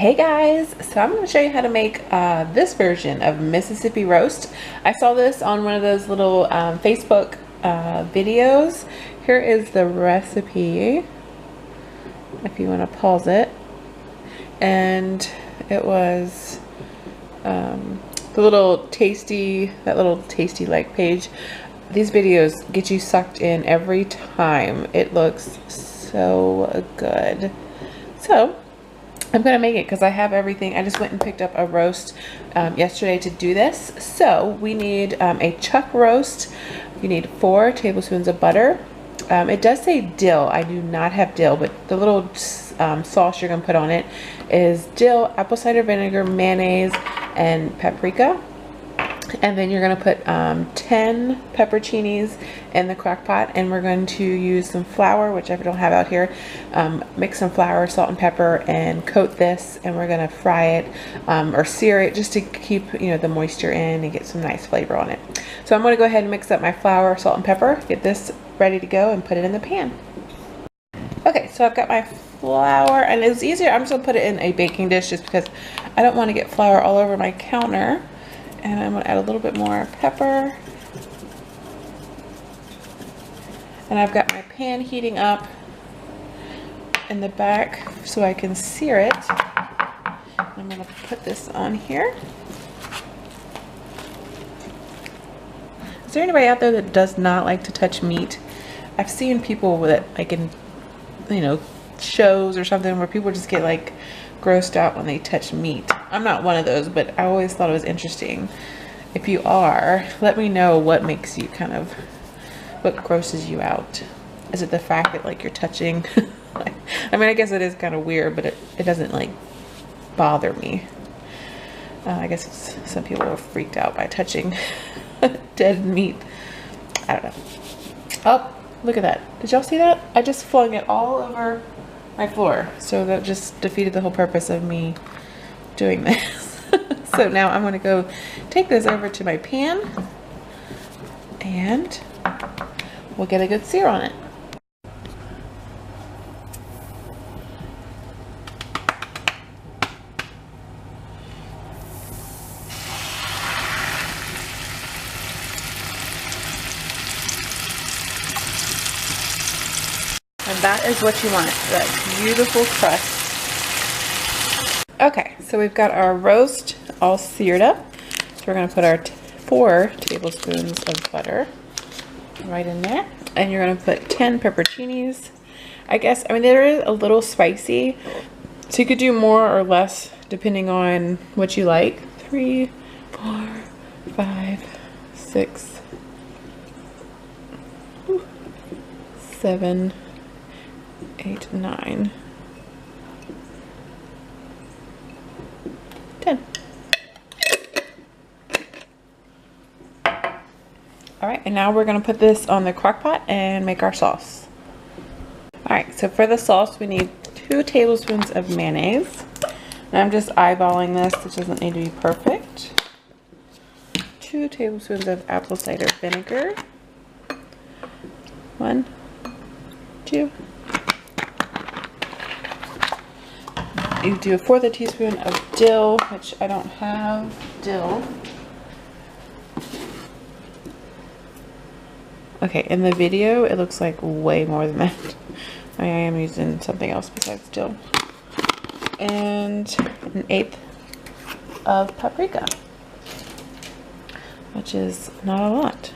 Hey guys, so I'm going to show you how to make this version of Mississippi roast. I saw this on one of those little Facebook videos. Here is the recipe if you want to pause it. And it was that little tasty like page. These videos get you sucked in every time. It looks so good. So I'm gonna make it because I have everything. I just went and picked up a roast yesterday to do this. So we need a chuck roast. You need 4 tablespoons of butter. It does say dill. I do not have dill, but the little sauce you're gonna put on it is dill, apple cider vinegar, mayonnaise, and paprika. And then you're going to put 10 pepperoncinis in the crock pot, and we're going to use some flour, which I don't have out here. Mix some flour, salt and pepper, and coat this, and we're going to fry it or sear it just to keep the moisture in and get some nice flavor on it. So I'm going to go ahead and mix up my flour, salt and pepper, get this ready to go, and put it in the pan. Okay, so I've got my flour, and it's easier. I'm just going to put it in a baking dish just because I don't want to get flour all over my counter. And I'm going to add a little bit more pepper. And I've got my pan heating up in the back so I can sear it. I'm going to put this on here. Is there anybody out there that does not like to touch meat? I've seen people that, like in, shows or something where people just get like grossed out when they touch meat. I'm not one of those, but I always thought it was interesting. If you are, let me know what makes you what grosses you out. Is it the fact that like you're touching? I mean, I guess it is kind of weird, but it doesn't like bother me. I guess some people are freaked out by touching dead meat. I don't know. Oh, look at that. Did y'all see that? I just flung it all over my floor. So that just defeated the whole purpose of me doing this. So now I'm going to go take this over to my pan and we'll get a good sear on it. And that is what you want, that beautiful crust. Okay, so we've got our roast all seared up. So we're going to put our 4 tablespoons of butter right in there. And you're going to put 10 pepperoncinis. I mean, there is a little spicy, so you could do more or less depending on what you like. 3, 4, 5, 6, 7, 8, 9, 10. All right, and now we're gonna put this on the crock pot and make our sauce. All right, so for the sauce, we need 2 tablespoons of mayonnaise. And I'm just eyeballing this, it doesn't need to be perfect. 2 tablespoons of apple cider vinegar. 1, 2. You do 1/4 teaspoon of dill, which I don't have dill. Okay, in the video, it looks like way more than that. I mean, I am using something else besides dill. And 1/8 of paprika, which is not a lot.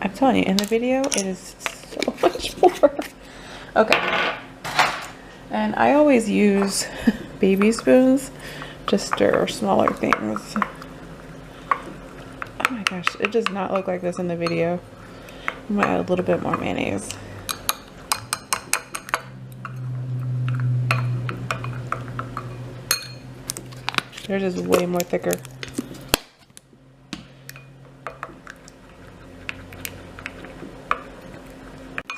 I'm telling you, in the video, it is so much more. Okay. And I always use baby spoons to stir smaller things. Oh my gosh, it does not look like this in the video. I'm gonna add a little bit more mayonnaise. They're just way more thicker.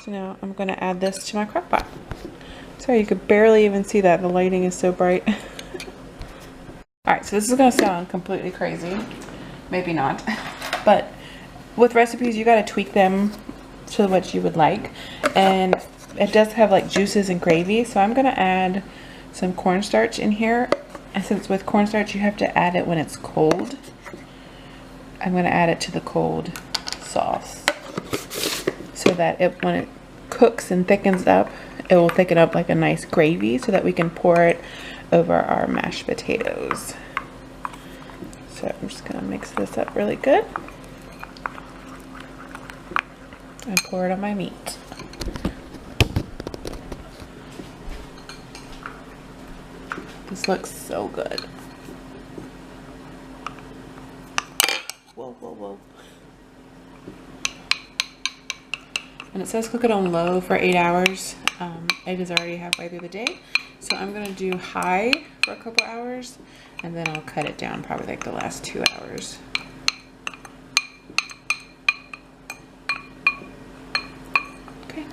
So now I'm gonna add this to my crock pot. Sorry, you could barely even see that. The lighting is so bright. Alright, so this is going to sound completely crazy. Maybe not. But with recipes, you got to tweak them to what you would like. And it does have like juices and gravy, so I'm gonna add some cornstarch in here. And since with cornstarch you have to add it when it's cold, I'm gonna add it to the cold sauce so that when it cooks and thickens up, it will thicken up like a nice gravy so that we can pour it over our mashed potatoes. So I'm just gonna mix this up really good and pour it on my meat. This looks so good. Whoa, whoa, whoa. And it says cook it on low for 8 hours. It is already halfway through the day. So I'm gonna do high for a couple hours and then I'll cut it down probably like the last 2 hours. Okay.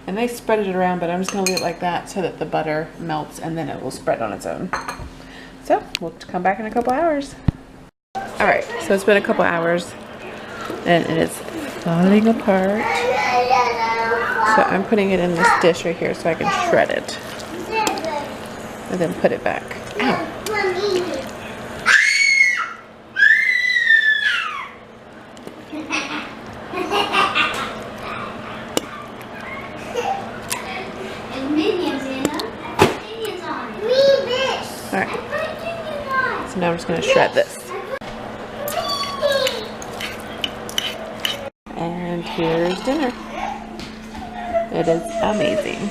And they spread it around, but I'm just gonna leave it like that so that the butter melts and then it will spread on its own. So we'll come back in a couple hours. All right, so it's been a couple hours and it is falling apart. So I'm putting it in this dish right here so I can shred it and then put it back. Ow. All right, so now I'm just going to shred this. And here's dinner. It is amazing.